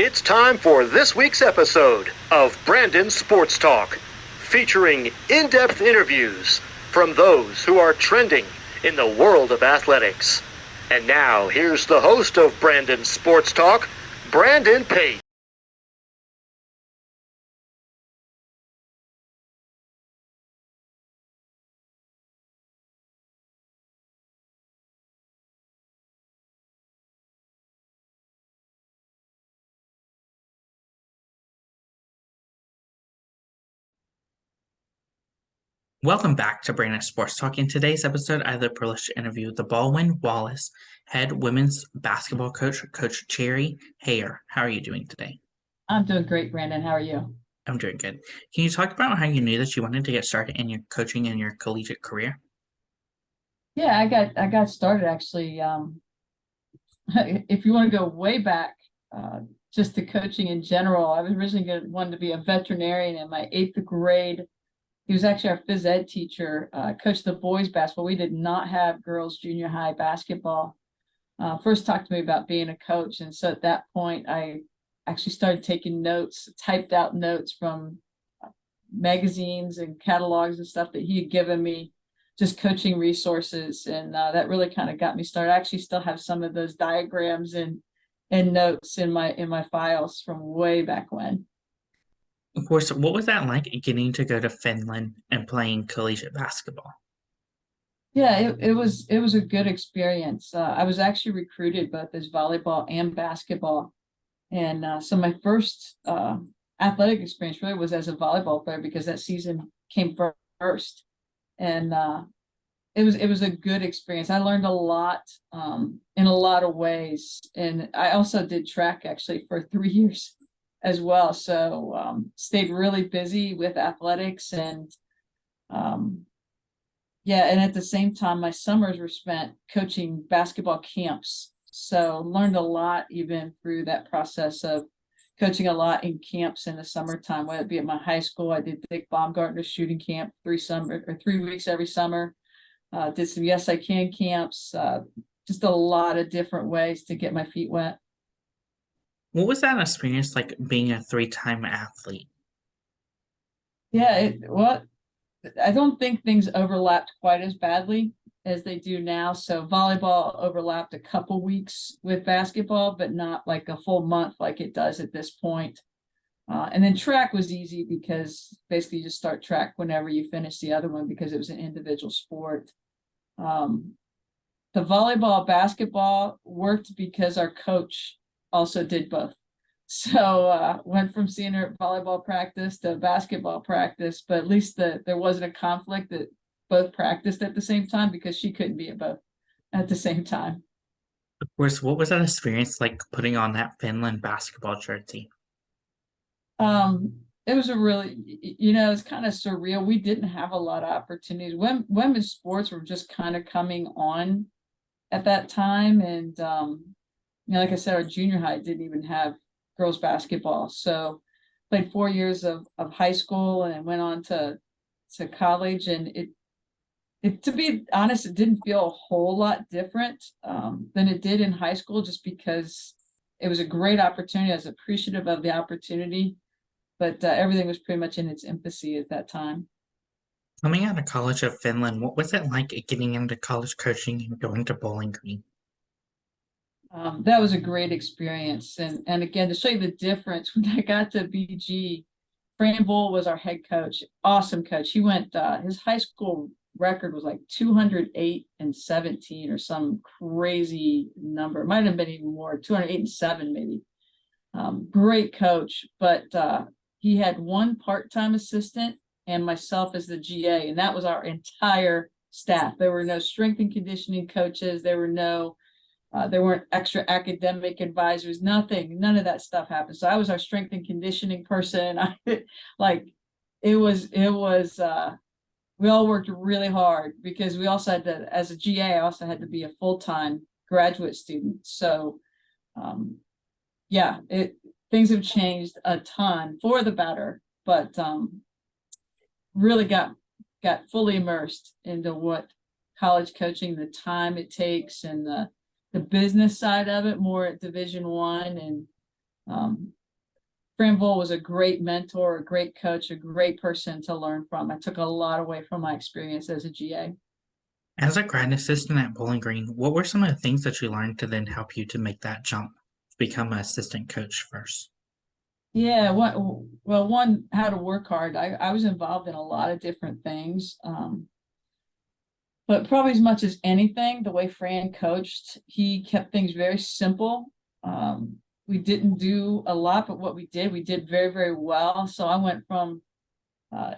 It's time for this week's episode of Brandon Sports Talk, featuring in-depth interviews from those who are trending in the world of athletics. And now, here's the host of Brandon Sports Talk, Brandon Pate. Welcome back to Brandon Sports Talk. In today's episode, I had the privilege to interview the Baldwin Wallace head women's basketball coach, Coach Cheri Harrer. How are you doing today? I'm doing great, Brandon. How are you? I'm doing good. Can you talk about how you knew that you wanted to get started in your coaching and your collegiate career? Yeah, I got started actually. If you want to go way back, just to coaching in general, I was originally wanted to be a veterinarian in my 8th grade. He was actually our phys ed teacher, coached the boys basketball. We did not have girls junior high basketball. First talked to me about being a coach. And so at that point, I actually started taking notes, typed out notes from magazines and catalogs and stuff that he had given me, just coaching resources. And that really kind of got me started. I actually still have some of those diagrams and notes in my files from way back when. Of course, what was that like getting to go to Finland and playing collegiate basketball? Yeah, it was a good experience. I was actually recruited both as volleyball and basketball. And so my first athletic experience really was as a volleyball player because that season came first. And it was a good experience. I learned a lot in a lot of ways. And I also did track actually for 3 years as well. So stayed really busy with athletics and yeah, and at the same time, my summers were spent coaching basketball camps. So learned a lot even through that process of coaching a lot in camps in the summertime, whether it be at my high school. I did Dick Baumgartner shooting camp 3 weeks every summer. Did some Yes I Can camps, just a lot of different ways to get my feet wet. What was that experience like being a three-time athlete? Yeah, well, I don't think things overlapped quite as badly as they do now. So volleyball overlapped a couple weeks with basketball, but not like a full month like it does at this point. And then track was easy because basically you just start track whenever you finish the other one because it was an individual sport. Um, the volleyball basketball worked because our coach also did both. So went from seeing her at volleyball practice to basketball practice, but at least there wasn't a conflict that both practiced at the same time because she couldn't be at both at the same time. Of course, what was that experience like putting on that Finland basketball jersey? It was a really, it's kind of surreal. We didn't have a lot of opportunities. Women's sports were just kind of coming on at that time. And, like I said, our junior high didn't even have girls basketball. So played 4 years of high school and went on to college. And it to be honest, it didn't feel a whole lot different than it did in high school, just because it was a great opportunity. I was appreciative of the opportunity, but everything was pretty much in its infancy at that time. Coming out of college of Finland, what was it like getting into college coaching and going to Bowling Green? That was a great experience. And again, to show you the difference, when I got to BG, Fran Bull was our head coach, awesome coach. He went, his high school record was like 208-17 or some crazy number. It might have been even more, 208-7 maybe. Great coach, but he had one part-time assistant and myself as the GA, and that was our entire staff. There were no strength and conditioning coaches. There weren't extra academic advisors, none of that stuff happened. So I was our strength and conditioning person. Like we all worked really hard because we also had to, as a GA, I also had to be a full-time graduate student. So yeah, things have changed a ton for the better, but really got fully immersed into what college coaching, the time it takes, and the business side of it more at Division I, and Franville was a great mentor, a great coach, a great person to learn from. I took a lot away from my experience as a GA. As a grad assistant at Bowling Green, what were some of the things that you learned to then help you to make that jump, become an assistant coach first? Yeah, one, how to work hard. I was involved in a lot of different things. But probably as much as anything, the way Fran coached, he kept things very simple. We didn't do a lot, but what we did very, very well. So I went from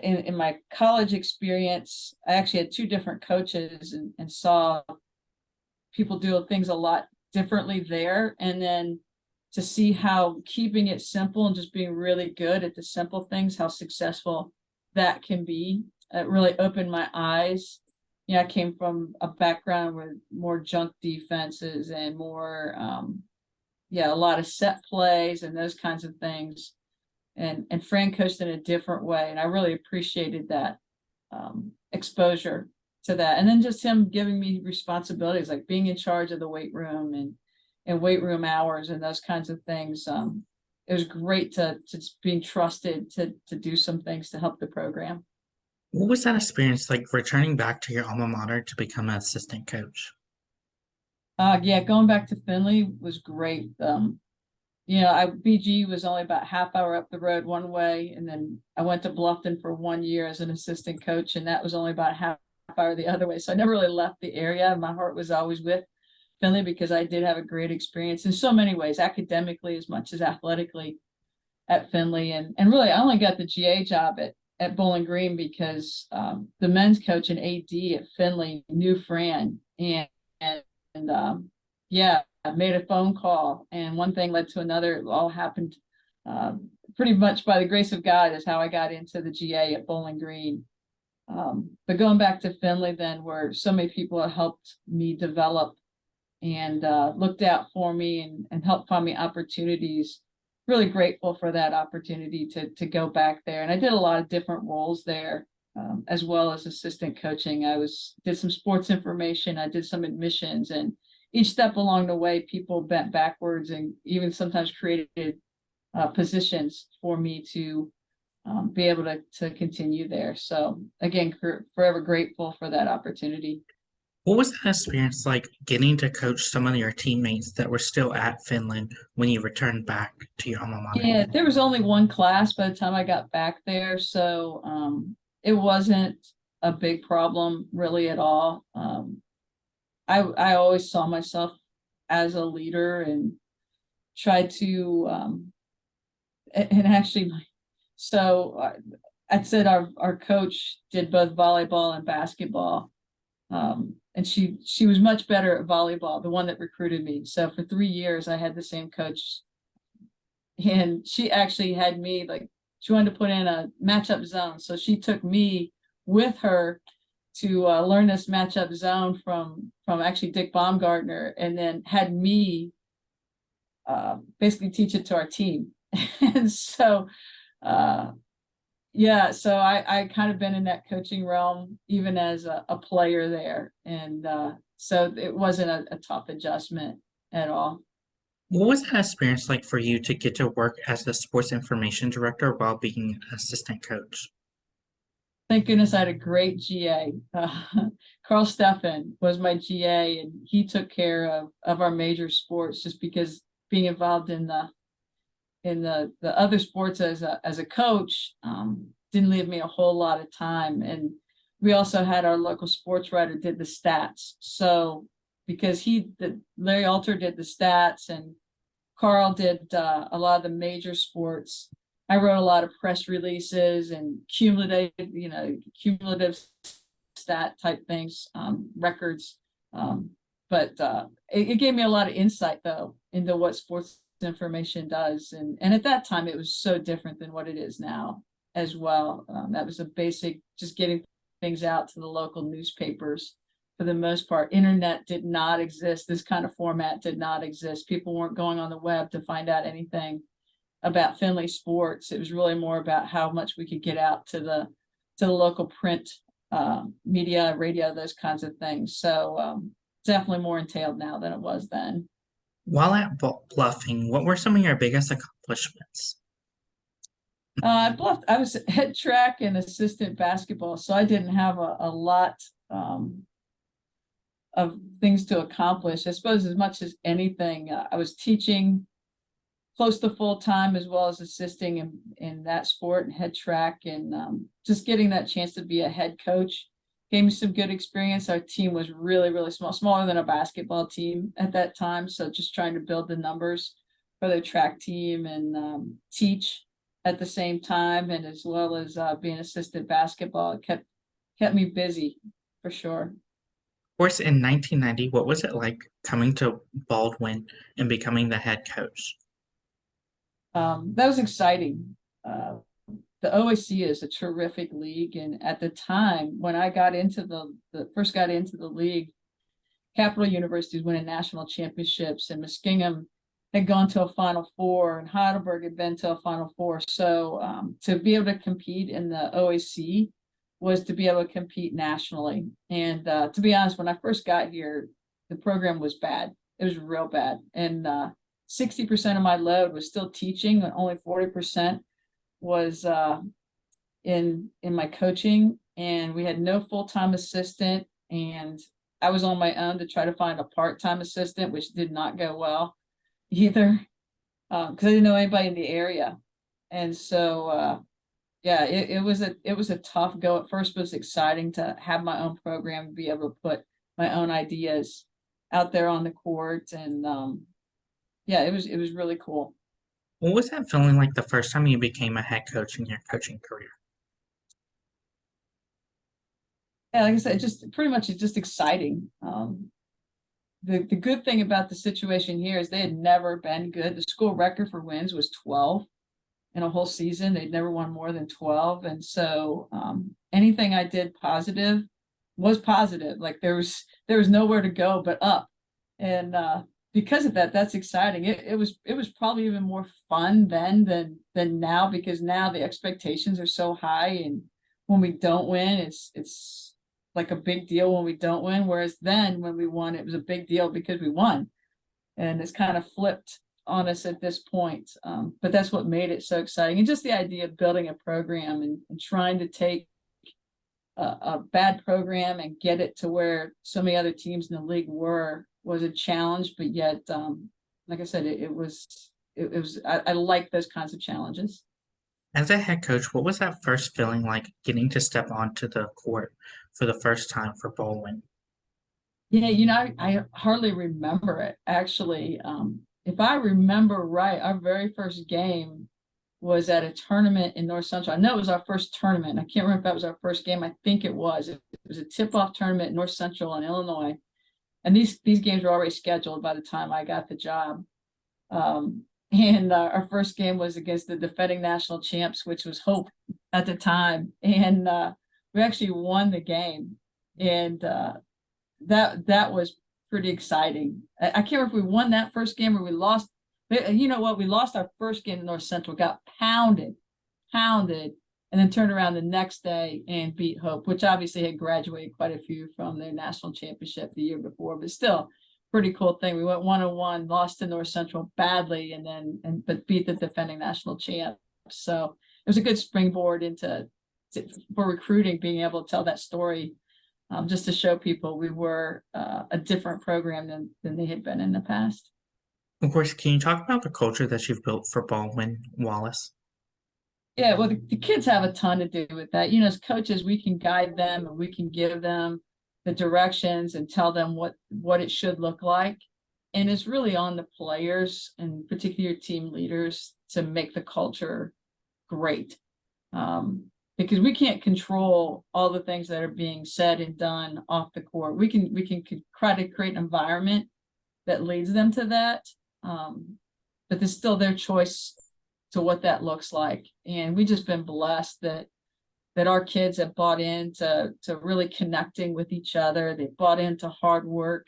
in my college experience, I actually had two different coaches and saw people do things a lot differently there. And then to see how keeping it simple and just being really good at the simple things, how successful that can be, it really opened my eyes. Yeah, I came from a background with more junk defenses and more, a lot of set plays and those kinds of things. And Fran coached in a different way, and I really appreciated that exposure to that. And then just him giving me responsibilities like being in charge of the weight room and weight room hours and those kinds of things. It was great to being trusted to do some things to help the program. What was that experience like returning back to your alma mater to become an assistant coach? Going back to Findlay was great. BG was only about half hour up the road one way, and then I went to Bluffton for 1 year as an assistant coach, and that was only about half hour the other way. So I never really left the area. My heart was always with Findlay because I did have a great experience in so many ways, academically as much as athletically at Findlay. And really, I only got the GA job at Bowling Green because the men's coach and AD at Findlay knew Fran and I made a phone call, and one thing led to another. It all happened pretty much by the grace of God is how I got into the GA at Bowling Green. But going back to Findlay then, where so many people have helped me develop and looked out for me and helped find me opportunities. Really grateful for that opportunity to go back there. And I did a lot of different roles there, as well as assistant coaching. Did some sports information, I did some admissions, and each step along the way, people bent backwards and even sometimes created positions for me to be able to continue there. So again, forever grateful for that opportunity. What was that experience like getting to coach some of your teammates that were still at Finland when you returned back to your alma mater? Yeah, there was only one class by the time I got back there, so it wasn't a big problem really at all. I always saw myself as a leader and tried to and actually I said our coach did both volleyball and basketball. And she was much better at volleyball, the one that recruited me. So for 3 years, I had the same coach, and she actually had me she wanted to put in a matchup zone. So she took me with her to learn this matchup zone from actually Dick Baumgartner, and then had me basically teach it to our team. And so so I kind of been in that coaching realm even as a player there, and so it wasn't a tough adjustment at all. What was that experience like for you to get to work as the sports information director while being an assistant coach? Thank goodness I had a great GA. Carl Steffen was my GA, and he took care of our major sports, just because being involved in the other sports as a coach didn't leave me a whole lot of time. And we also had our local sports writer did the stats. So because Larry Alter did the stats and Carl did a lot of the major sports, I wrote a lot of press releases and cumulative stat type things, records. But it gave me a lot of insight though into what sports information does. And at that time, it was so different than what it is now as well. That was a basic, just getting things out to the local newspapers. For the most part, internet did not exist. This kind of format did not exist. People weren't going on the web to find out anything about Findlay sports. It was really more about how much we could get out to the local print media, radio, those kinds of things. So definitely more entailed now than it was then. While at Bluffing, what were some of your biggest accomplishments? I was head track and assistant basketball, so I didn't have a lot of things to accomplish. I suppose as much as anything, I was teaching close to full time as well as assisting in that sport and head track, and just getting that chance to be a head coach gave me some good experience. Our team was really, really small, smaller than a basketball team at that time. So just trying to build the numbers for the track team and teach at the same time, and as well as being assistant basketball, it kept me busy for sure. Of course, in 1990, what was it like coming to Baldwin and becoming the head coach? That was exciting. The OAC is a terrific league, and at the time when I got into the first got into the league, Capital University was winning national championships, and Muskingum had gone to a Final Four, and Heidelberg had been to a Final Four. So to be able to compete in the OAC was to be able to compete nationally. And to be honest, when I first got here, the program was bad. It was real bad, and 60% of my load was still teaching, and only 40% was in my coaching, and we had no full-time assistant, and I was on my own to try to find a part-time assistant, which did not go well either, because I didn't know anybody in the area. And so yeah, it was a tough go at first, but it's exciting to have my own program, be able to put my own ideas out there on the court, and yeah, it was really cool. What was that feeling like the first time you became a head coach in your coaching career? Yeah, like I said, just pretty much it's just exciting. The good thing about the situation here is they had never been good. The school record for wins was 12 in a whole season. They'd never won more than 12. And so anything I did positive was positive. Like there was nowhere to go but up. And because of that, that's exciting. It was probably even more fun then than now, because now the expectations are so high, and when we don't win, it's like a big deal when we don't win. Whereas then when we won, it was a big deal because we won. And it's kind of flipped on us at this point. But that's what made it so exciting. And just the idea of building a program and trying to take a bad program and get it to where so many other teams in the league was a challenge. But yet, like I said, it was I like those kinds of challenges. As a head coach, what was that first feeling like getting to step onto the court for the first time for Baldwin? Yeah, I hardly remember it actually. If I remember right, our very first game was at a tournament in North Central. I know it was our first tournament. I can't remember if that was our first game. I think it was. It was a tip-off tournament in North Central in Illinois. And these games were already scheduled by the time I got the job. And our first game was against the defending national champs, which was Hope at the time. And we actually won the game. And that was pretty exciting. I can't remember if we won that first game or we lost. You know what? We lost our first game in North Central, got pounded, and then turned around the next day and beat Hope, which obviously had graduated quite a few from their national championship the year before, but still pretty cool thing. We went 1-1, lost to North Central badly, but beat the defending national champ. So it was a good springboard for recruiting, being able to tell that story, just to show people we were a different program than they had been in the past. Of course, can you talk about the culture that you've built for Baldwin Wallace? Yeah, well, the kids have a ton to do with that. As coaches, we can guide them and we can give them the directions and tell them what it should look like. And it's really on the players and particularly your team leaders to make the culture great. Because we can't control all the things that are being said and done off the court. We can try to create an environment that leads them to that. But there's still their choice to what that looks like. And we've just been blessed that our kids have bought into really connecting with each other. They've bought into hard work.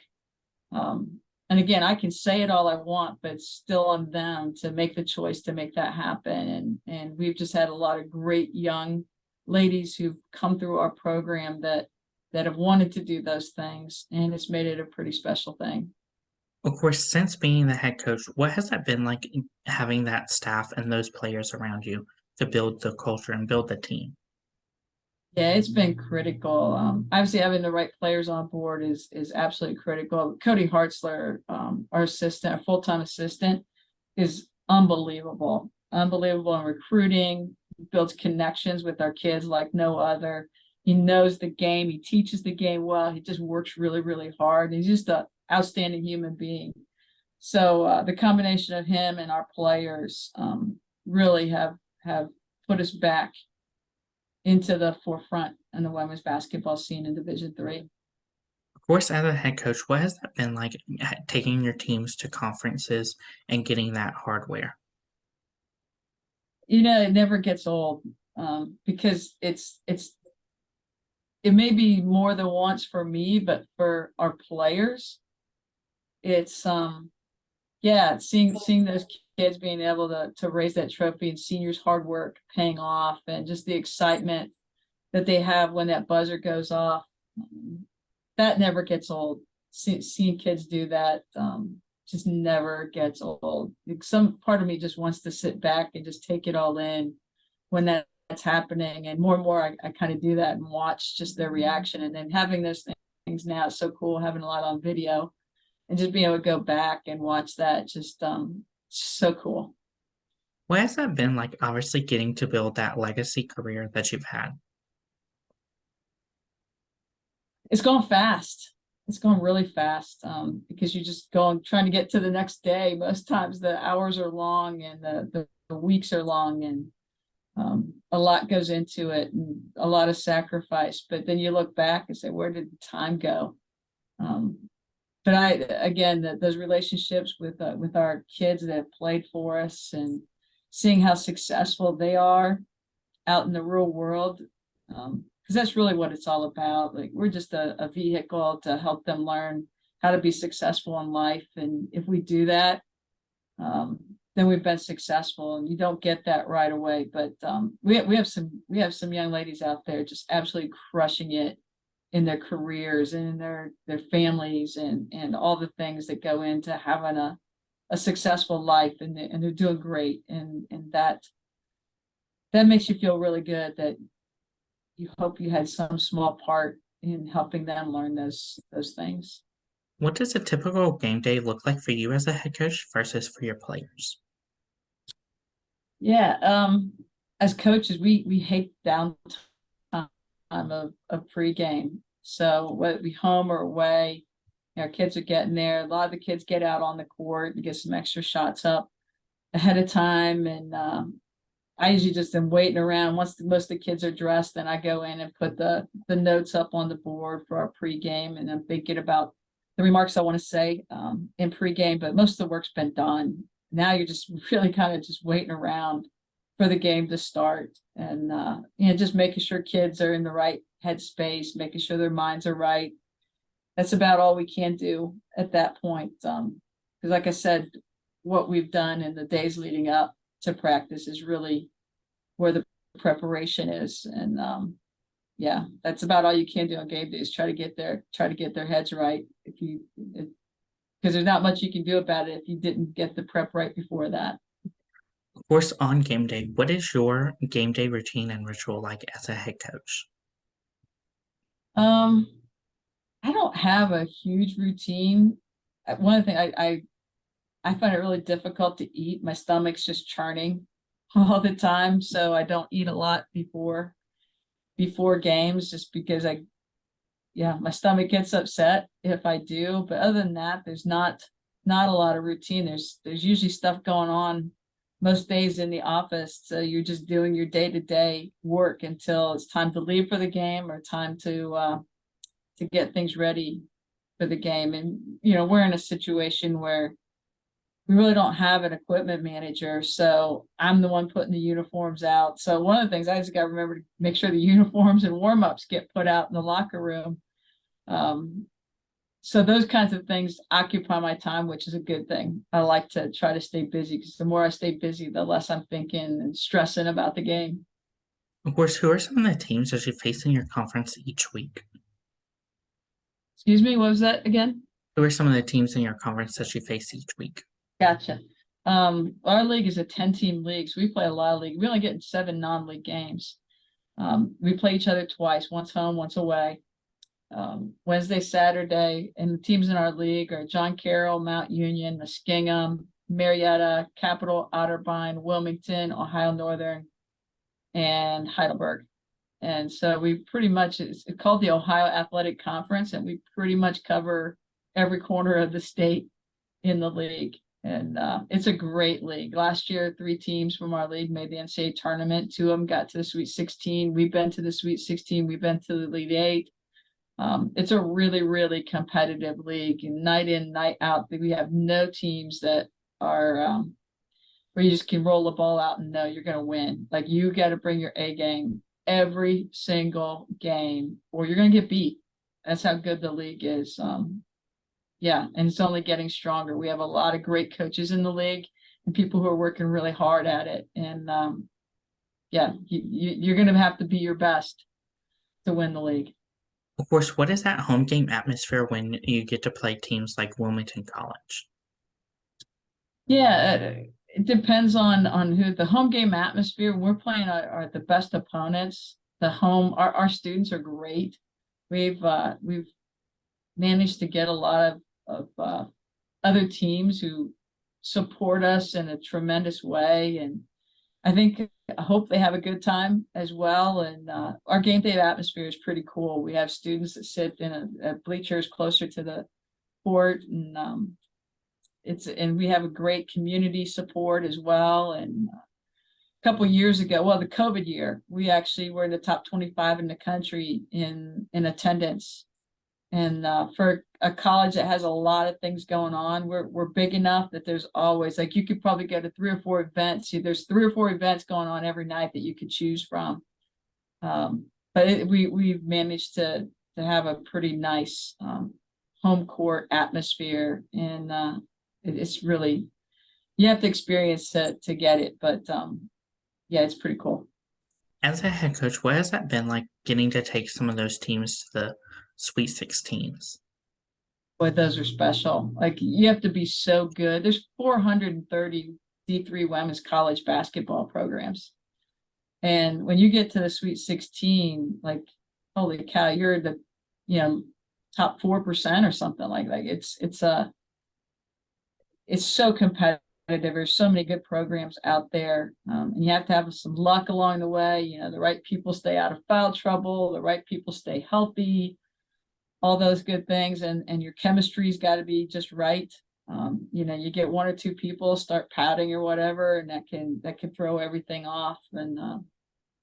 And again, I can say it all I want, but it's still on them to make the choice to make that happen. And we've just had a lot of great young ladies who've come through our program that have wanted to do those things, and it's made it a pretty special thing. Of course, since being the head coach, what has that been like having that staff and those players around you to build the culture and build the team? Yeah, it's been critical. Obviously having the right players on board is absolutely critical. Cody Hartzler, our assistant, our full-time assistant, is unbelievable. Unbelievable in recruiting, builds connections with our kids like no other. He knows the game, he teaches the game well, he just works really, really hard. He's just an outstanding human being. So the combination of him and our players really have put us back into the forefront in the women's basketball scene in Division III. Of course, as a head coach, what has that been like taking your teams to conferences and getting that hardware? It never gets old because it may be more than once for me, but for our players, it's yeah, seeing those kids being able to raise that trophy and seniors' hard work paying off, and just the excitement that they have when that buzzer goes off. That never gets old. Seeing kids do that just never gets old. Some part of me just wants to sit back and just take it all in when that's happening. And more, I kind of do that and watch just their reaction. And then having those things now is so cool, having a lot on video and just being able to go back and watch that, just so cool. What has that been like, obviously, getting to build that legacy career that you've had? It's going fast. It's going really fast because you just go trying to get to the next day. Most times the hours are long and the weeks are long, and a lot goes into it and a lot of sacrifice. But then you look back and say, where did the time go? But again, those relationships with our kids that have played for us and seeing how successful they are out in the real world, because that's really what it's all about. Like, we're just a vehicle to help them learn how to be successful in life. And if we do that, then we've been successful. And you don't get that right away. But we have some young ladies out there just absolutely crushing it in their careers and in their families and all the things that go into having a successful life, and they're doing great. And that makes you feel really good that you hope you had some small part in helping them learn those things. What does a typical game day look like for you as a head coach versus for your players? Yeah, as coaches, we hate downtime of pregame. So whether it be home or away, our kids are getting there. A lot of the kids get out on the court and get some extra shots up ahead of time. And I usually just am waiting around. Once most of the kids are dressed, then I go in and put the notes up on the board for our pregame, and I'm thinking about the remarks I want to say in pregame. But most of the work's been done. Now you're just really kind of just waiting around for the game to start, and just making sure kids are in the right headspace, making sure their minds are right. That's about all we can do at that point. Because like I said, what we've done in the days leading up to practice is really where the preparation is. And yeah, that's about all you can do on game days. Try to get their heads right. Because there's not much you can do about it if you didn't get the prep right before that. Of course, on game day, what is your game day routine and ritual like as a head coach? I don't have a huge routine. One thing I find it really difficult to eat. My stomach's just churning all the time, so I don't eat a lot before games, just because my stomach gets upset if I do. But other than that, there's not a lot of routine. There's usually stuff going on most days in the office, so you're just doing your day-to-day work until it's time to leave for the game or time to get things ready for the game. And we're in a situation where we really don't have an equipment manager, so I'm the one putting the uniforms out. So one of the things I just got to remember to make sure the uniforms and warm-ups get put out in the locker room. So those kinds of things occupy my time, which is a good thing. I like to try to stay busy, because the more I stay busy, the less I'm thinking and stressing about the game. Of course, who are some of the teams that you face in your conference each week? Excuse me, what was that again? Who are some of the teams in your conference that you face each week? Gotcha. Our league is a 10-team league, so we play a lot of league. We only get 7 non-league games. We play each other twice, once home, once away. Wednesday, Saturday, and the teams in our league are John Carroll, Mount Union, Muskingum, Marietta, Capital, Otterbein, Wilmington, Ohio Northern, and Heidelberg. And so we pretty much, it's called the Ohio Athletic Conference, and we pretty much cover every corner of the state in the league. And it's a great league. Last year, 3 teams from our league made the NCAA tournament. 2 of them got to the Sweet 16. We've been to the Sweet 16. We've been to the Elite 8. It's a really, really competitive league, and night in, night out. We have no teams that are where you just can roll the ball out and know you're going to win. Like, you got to bring your A game every single game, or you're going to get beat. That's how good the league is. Yeah, and it's only getting stronger. We have a lot of great coaches in the league and people who are working really hard at it. And yeah, you're going to have to be your best to win the league. Of course, what is that home game atmosphere when you get to play teams like Wilmington College? Yeah, it depends on who. The home game atmosphere. We're playing are the best opponents. Our students are great. We've managed to get a lot of other teams who support us in a tremendous way, and I hope they have a good time as well. And our game day atmosphere is pretty cool. We have students that sit in a bleachers closer to the court, and and we have a great community support as well. And a couple of years ago, well, the COVID year, we actually were in the top 25 in the country in attendance. And for a college that has a lot of things going on, we're big enough that there's always, like, you could probably go to 3 or 4 events. There's 3 or 4 events going on every night that you could choose from. But we've managed to have a pretty nice home court atmosphere, and it's really, you have to experience to get it. But yeah, it's pretty cool. As a head coach, what has that been like, getting to take some of those teams to the Sweet 16s? But those are special. Like, you have to be so good. There's 430 D3 women's college basketball programs. And when you get to the Sweet 16, like, holy cow, you're the, top 4% or something like that. It's so competitive. There's so many good programs out there. And you have to have some luck along the way. The right people stay out of foul trouble. The right people stay healthy. All those good things, and your chemistry's got to be just right. You get 1 or 2 people start pouting or whatever, and that can throw everything off. And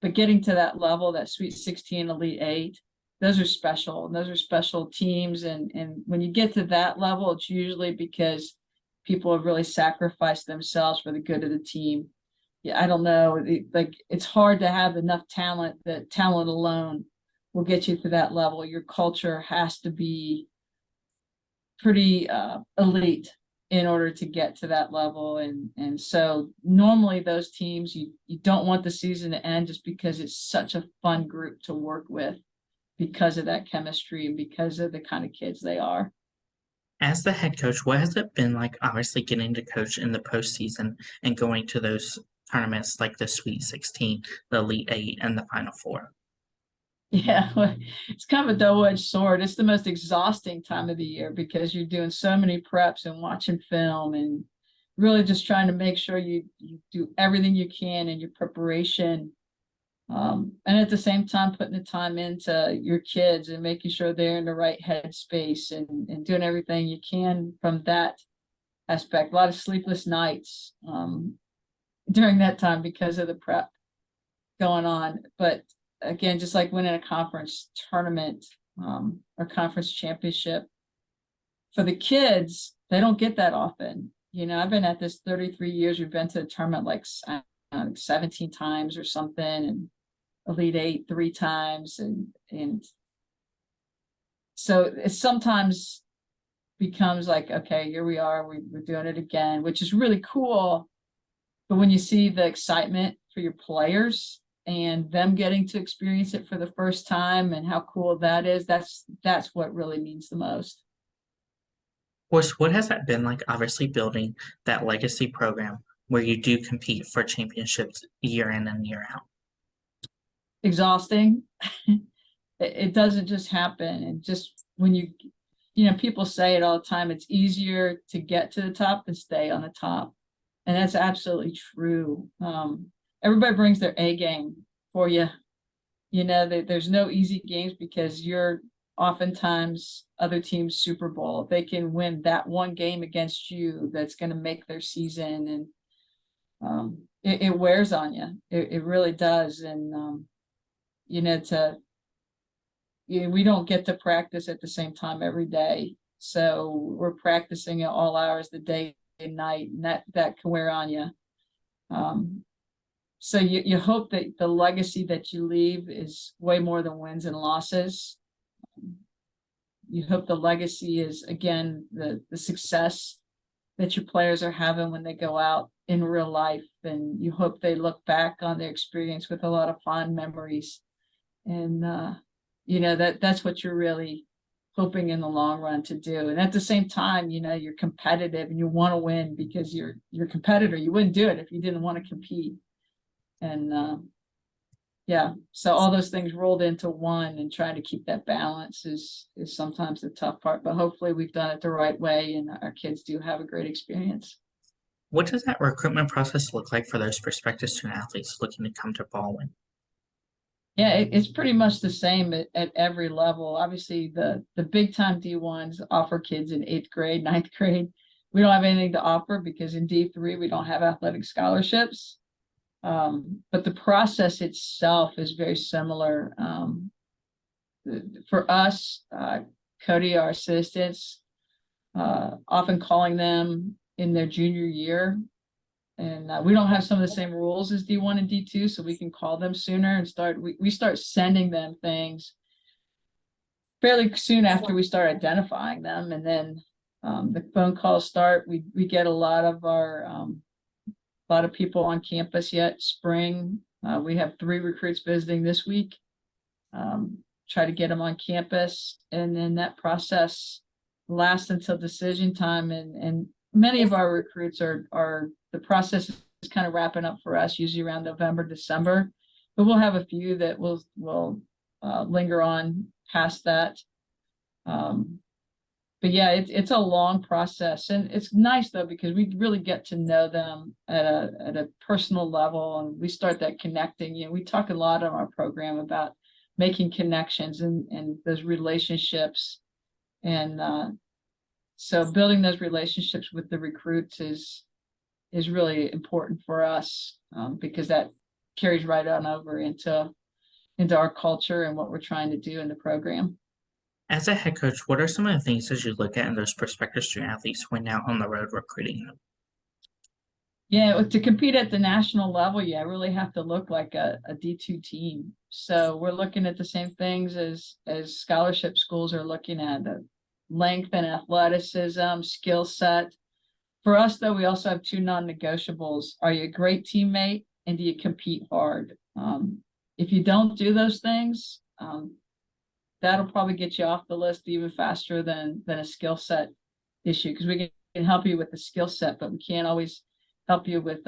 but getting to that level, that Sweet 16, Elite 8, those are special, and those are special teams. And when you get to that level, it's usually because people have really sacrificed themselves for the good of the team. Yeah, I don't know, like, it's hard to have enough talent that talent alone will get you to that level. Your culture has to be pretty elite in order to get to that level. And so normally those teams, you don't want the season to end, just because it's such a fun group to work with, because of that chemistry and because of the kind of kids they are. As the head coach, what has it been like, obviously, getting to coach in the postseason and going to those tournaments like the Sweet 16, the Elite 8, and the Final Four? Yeah, it's kind of a double-edged sword. It's the most exhausting time of the year, because you're doing so many preps and watching film and really just trying to make sure you do everything you can in your preparation. And at the same time, putting the time into your kids and making sure they're in the right headspace, and doing everything you can from that aspect. A lot of sleepless nights during that time because of the prep going on. But again, just like winning a conference tournament or conference championship, for the kids, they don't get that often. I've been at this 33 years. We've been to the tournament like 17 times or something, and Elite 8 3 times. And so it sometimes becomes like, okay, here we are, we're doing it again, which is really cool. But when you see the excitement for your players and them getting to experience it for the first time and how cool that is, that's what really means the most. course, what has that been like, obviously building that legacy program where you do compete for championships year in and year out? Exhausting. It doesn't just happen. And just when people say it all the time, it's easier to get to the top than stay on the top. And that's absolutely true. Everybody brings their A game for you. There's no easy games because you're oftentimes other teams' Super Bowl. They can win that one game against you that's going to make their season. And it wears on you. It really does. And, we don't get to practice at the same time every day. So we're practicing at all hours of the day and night, and that can wear on you. So you hope that the legacy that you leave is way more than wins and losses. You hope the legacy is, again, the success that your players are having when they go out in real life. And you hope they look back on their experience with a lot of fond memories. And, that's what you're really hoping in the long run to do. And at the same time, you're competitive and you want to win because you're a competitor. You wouldn't do it if you didn't want to compete. And so all those things rolled into one, and trying to keep that balance is sometimes the tough part, but hopefully we've done it the right way and our kids do have a great experience. What does that recruitment process look like for those prospective student athletes looking to come to Baldwin? Yeah, it's pretty much the same at every level. Obviously, the big time D1s offer kids in 8th grade, 9th grade. We don't have anything to offer because in D3 we don't have athletic scholarships. But the process itself is very similar. For us, Cody, our assistants, often calling them in their junior year. And we don't have some of the same rules as D1 and D2, so we can call them sooner and we start sending them things fairly soon after we start identifying them. And then the phone calls start. We get a lot of people on campus yet. Spring, we have 3 recruits visiting this week. Try to get them on campus, and then that process lasts until decision time. And many of our recruits are the process is kind of wrapping up for us, usually around November, December. But we'll have a few that will linger on past that. But yeah, it's a long process, and it's nice though because we really get to know them at a personal level, and we start that connecting. We talk a lot on our program about making connections and those relationships, and so building those relationships with the recruits is really important for us, because that carries right on over into our culture and what we're trying to do in the program. As a head coach, what are some of the things that you look at in those prospective student athletes when out on the road recruiting them? Yeah, to compete at the national level, you really have to look like a D2 team. So we're looking at the same things as scholarship schools are looking at: the length and athleticism, skill set. For us, though, we also have 2 non-negotiables. Are you a great teammate, and do you compete hard? If you don't do those things, that'll probably get you off the list even faster than a skill set issue, because we can help you with the skill set, but we can't always help you with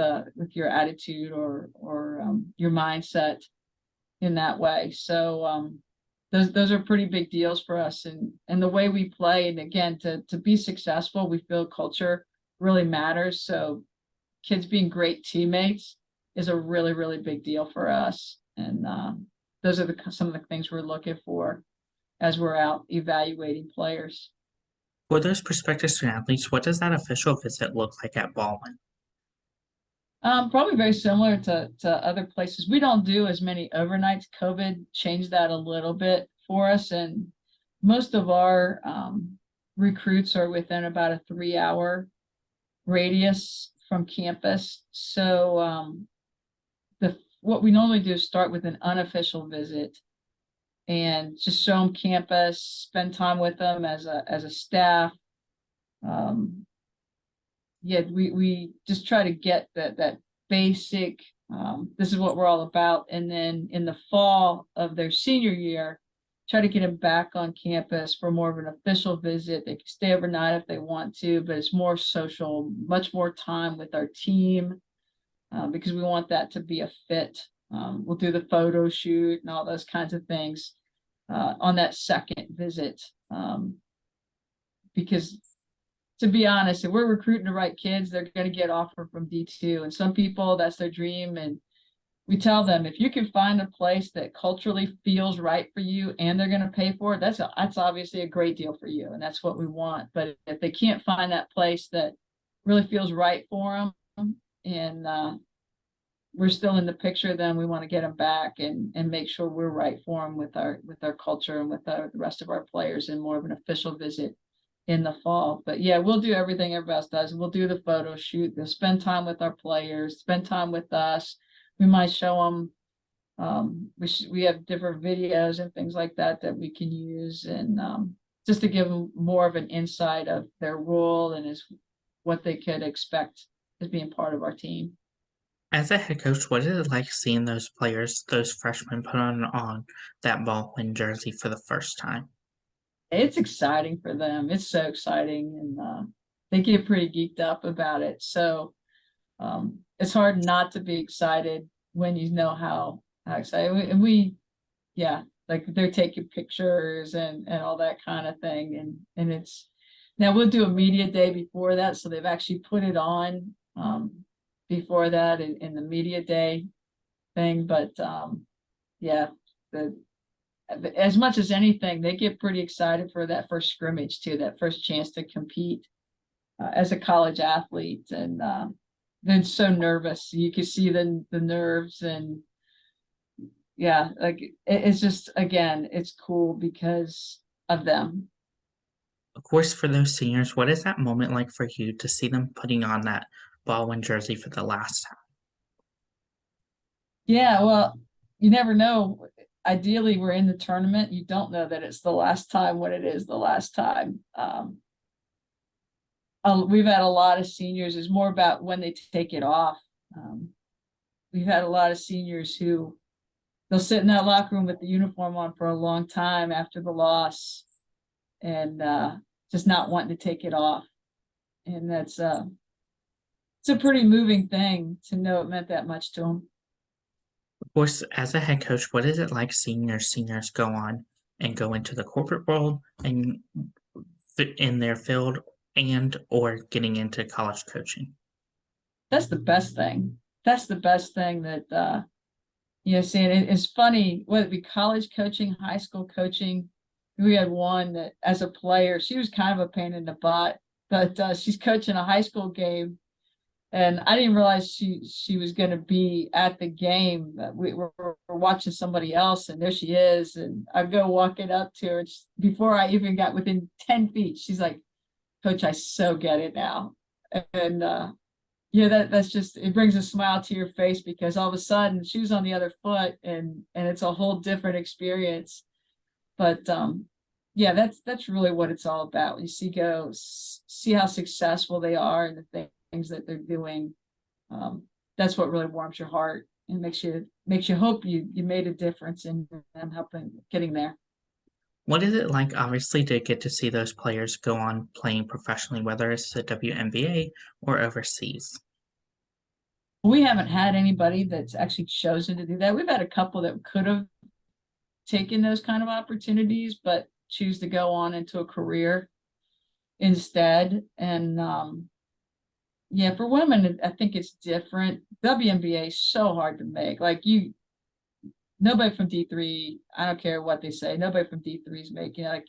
your attitude or your mindset in that way. So those are pretty big deals for us, and the way we play. And again, to be successful, we feel culture really matters. So kids being great teammates is a really, really big deal for us. And those are some of the things we're looking for as we're out evaluating players. For those prospective student athletes, what does that official visit look like at Baldwin? Probably very similar to other places. We don't do as many overnights. COVID changed that a little bit for us, and most of our recruits are within about a 3-hour radius from campus. So what we normally do is start with an unofficial visit and just show them campus, spend time with them as a staff. We just try to get that basic, this is what we're all about. And then in the fall of their senior year, try to get them back on campus for more of an official visit. They can stay overnight if they want to, but it's more social, much more time with our team, because we want that to be a fit. We'll do the photo shoot and all those kinds of things on that second visit. Because to be honest, if we're recruiting the right kids, they're going to get offered from D2. And some people, that's their dream. And we tell them, if you can find a place that culturally feels right for you and they're going to pay for it, that's obviously a great deal for you. And that's what we want. But if they can't find that place that really feels right for them, and we're still in the picture, then we want to get them back and make sure we're right for them with our culture and with the rest of our players in more of an official visit in the fall. But yeah, we'll do everything everybody else does. We'll do the photo shoot. They'll spend time with our players, spend time with us. We might show them, we have different videos and things like that we can use, and just to give them more of an insight of their role and what they could expect as being part of our team. As a head coach, what is it like seeing those players, those freshmen, put on that Baldwin jersey for the first time? It's exciting for them. It's so exciting, and they get pretty geeked up about it. So it's hard not to be excited when you know how excited. And yeah, like they're taking pictures and all that kind of thing. And it's now we'll do a media day before that, so they've actually put it on before that in the media day thing. But yeah, as much as anything, they get pretty excited for that first scrimmage too, that first chance to compete as a college athlete, and then so nervous. You can see the nerves, and yeah, like it's just, again, it's cool because of them. Of course, for those seniors, what is that moment like for you to see them putting on that Baldwin jersey for the last time? Yeah, well, you never know. Ideally, we're in the tournament. You don't know that it's the last time when it is the last time. We've had a lot of seniors. It's more about when they take it off. We've had a lot of seniors who they'll sit in that locker room with the uniform on for a long time after the loss, and just not wanting to take it off. And that's it's a pretty moving thing to know it meant that much to them. Of course, as a head coach, what is it like seeing your seniors go on and go into the corporate world and in their field and or getting into college coaching? That's the best thing. That's the best thing that seeing it's funny, whether it be college coaching, high school coaching. We had one that as a player, she was kind of a pain in the butt, but she's coaching a high school game. And I didn't realize she was going to be at the game. We were watching somebody else, and there she is. And I go walking up to her, and before I even got within 10 feet, she's like, "Coach, I so get it now." And yeah, that's just, it brings a smile to your face, because all of a sudden she was on the other foot, and it's a whole different experience. But yeah, that's really what it's all about. You see how successful they are and the things that they're doing. That's what really warms your heart and makes you hope you made a difference in them getting there. What is it like, obviously, to get to see those players go on playing professionally, whether it's the WNBA or overseas? We haven't had anybody that's actually chosen to do that. We've had a couple that could have taken those kind of opportunities, but choose to go on into a career instead. And yeah, for women, I think it's different. WNBA is so hard to make. Like nobody from D3, I don't care what they say, nobody from D3 is making, like,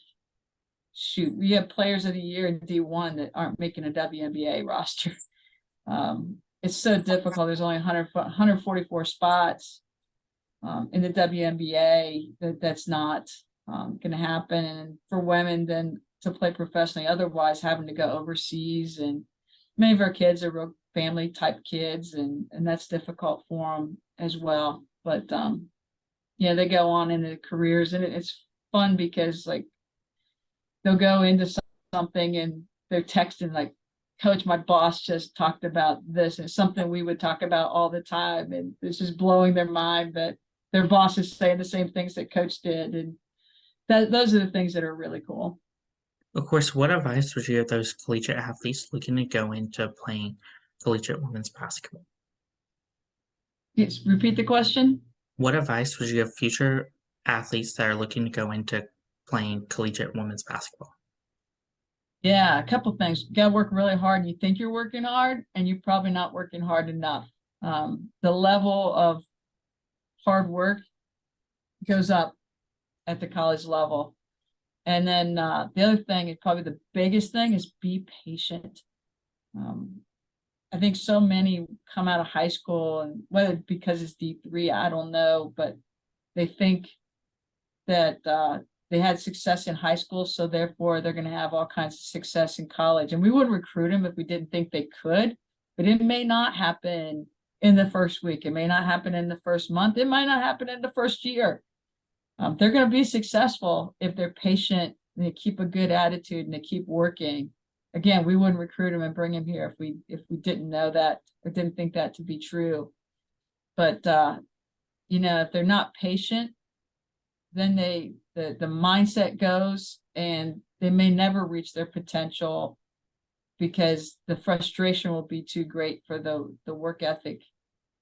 shoot, we have players of the year in D1 that aren't making a WNBA roster. It's so difficult. There's only 144 spots in the WNBA. That's not going to happen. And for women, then to play professionally, otherwise having to go overseas, and many of our kids are real family type kids, and that's difficult for them as well. But yeah, they go on into careers, and it's fun because, like, they'll go into something and they're texting like, "Coach, my boss just talked about this," and it's something we would talk about all the time, and it's just blowing their mind that their boss is saying the same things that Coach did. And those are the things that are really cool. Of course, what advice would you give those collegiate athletes looking to go into playing collegiate women's basketball? Yes, repeat the question. What advice would you give future athletes that are looking to go into playing collegiate women's basketball? Yeah, a couple things. You gotta work really hard. You think you're working hard, and you're probably not working hard enough. The level of hard work goes up at the college level. And then the other thing is probably the biggest thing is be patient. I think so many come out of high school, and whether because it's D3, I don't know, but they think that they had success in high school, so therefore they're going to have all kinds of success in college. And we wouldn't recruit them if we didn't think they could, but it may not happen in the first week. It may not happen in the first month. It might not happen in the first year. They're going to be successful if they're patient and they keep a good attitude and they keep working. Again, we wouldn't recruit them and bring them here if we didn't know that or didn't think that to be true. But you know, if they're not patient, then the mindset goes and they may never reach their potential because the frustration will be too great for the work ethic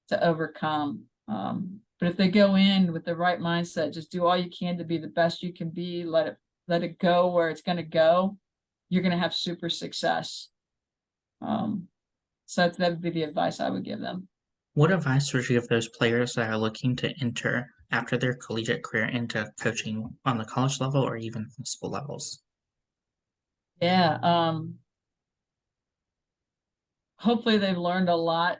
to overcome. But if they go in with the right mindset, just do all you can to be the best you can be, let it go where it's going to go, you're going to have super success. So that would be the advice I would give them. What advice would you give those players that are looking to enter after their collegiate career into coaching on the college level or even high school levels? Yeah. Hopefully they've learned a lot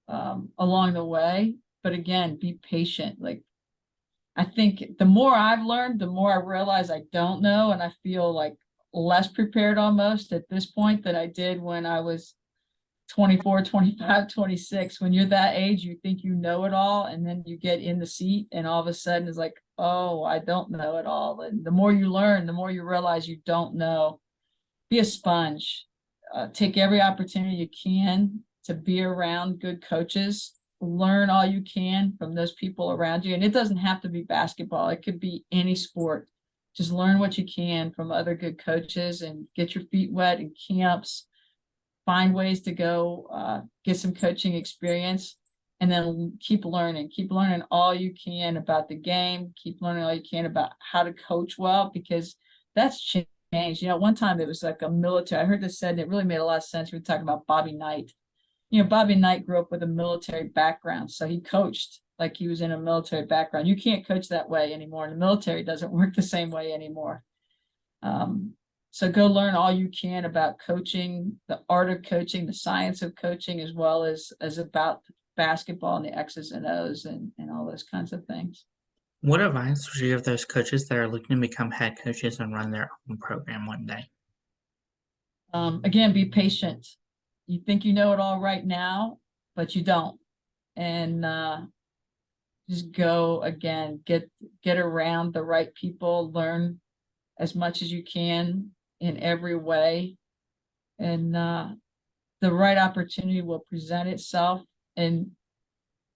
along the way, but again, be patient. Like, I think the more I've learned, the more I realize I don't know, and I feel like less prepared almost at this point than I did when I was 24, 25, 26. When you're that age, you think you know it all, and then you get in the seat, and all of a sudden it's like, oh, I don't know it all. And the more you learn, the more you realize you don't know. Be a sponge. Take every opportunity you can to be around good coaches. Learn all you can from those people around you. And it doesn't have to be basketball. It could be any sport. Just learn what you can from other good coaches and get your feet wet in camps. Find ways to go get some coaching experience, and then keep learning all you can about the game. Keep learning all you can about how to coach well, because that's changed. You know, one time it was like a military, I heard this said, and it really made a lot of sense. We were talking about Bobby Knight. You know, Bobby Knight grew up with a military background, so he coached like he was in a military background. You can't coach that way anymore, and the military doesn't work the same way anymore. So go learn all you can about coaching, the art of coaching, the science of coaching, as well as about basketball and the X's and O's and all those kinds of things. What advice would you give those coaches that are looking to become head coaches and run their own program one day? Again, be patient. You think you know it all right now, but you don't. And just go again, get around the right people, learn as much as you can in every way. And the right opportunity will present itself. And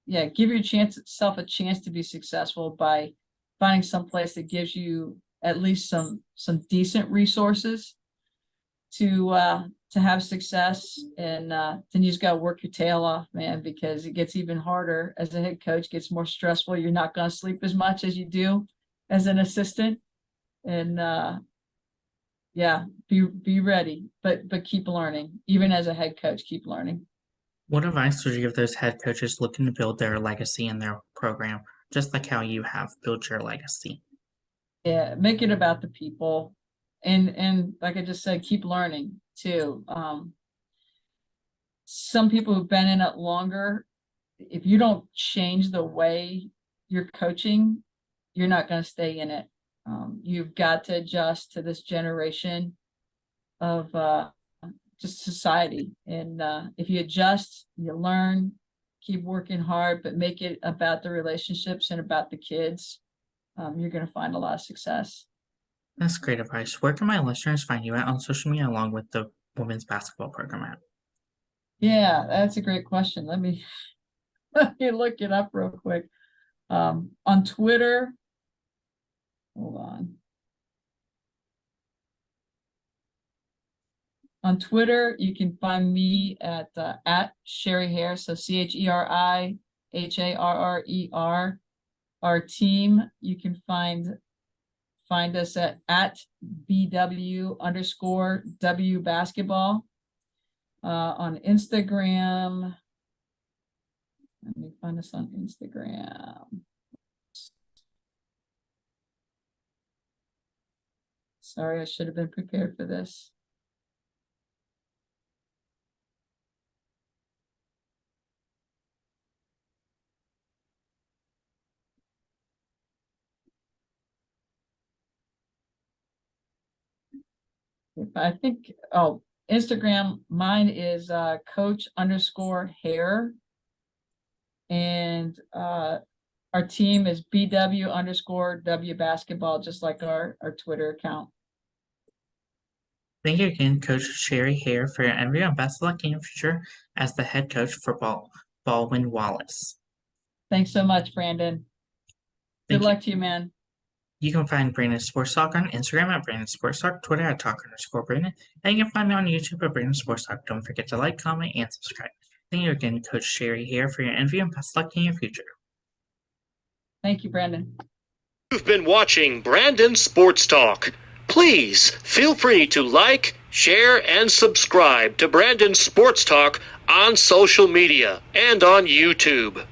yeah, give yourself a chance to be successful by finding some place that gives you at least some decent resources to have success. And then you just got to work your tail off, man, because it gets even harder as a head coach. It gets more stressful. You're not going to sleep as much as you do as an assistant. And yeah, be ready, but keep learning. Even as a head coach, keep learning. What advice would you give those head coaches looking to build their legacy in their program, just like how you have built your legacy? Yeah, make it about the people, and like I just said, keep learning too. Some people who've been in it longer, if you don't change the way you're coaching, you're not going to stay in it. You've got to adjust to this generation of just society. And if you adjust, you learn, keep working hard, but make it about the relationships and about the kids, you're going to find a lot of success. That's great advice. Where can my listeners find you at on social media along with the women's basketball program at? Yeah, that's a great question. Let me look it up real quick. On Twitter, hold on. On Twitter, you can find me at Cheri Harrer, so CheriHarrer. Our team, you can find us at BW_W basketball. On Instagram, let me find us on Instagram. Sorry, I should have been prepared for this. I think, oh, Instagram, mine is Coach_Harrer. And our team is BW_W basketball, just like our Twitter account. Thank you again, Coach Cheri Harrer, for your interview, and best of luck in your future as the head coach for Baldwin Wallace. Thanks so much, Brandon. Good luck to you, man. You can find Brandon Sports Talk on Instagram at Brandon Sports Talk, Twitter at Talk_Brandon, and you can find me on YouTube at Brandon Sports Talk. Don't forget to like, comment, and subscribe. Thank you again, Coach Cheri Harrer, for your interview, and best of luck in your future. Thank you, Brandon. You've been watching Brandon Sports Talk. Please feel free to like, share, and subscribe to Brandon Sports Talk on social media and on YouTube.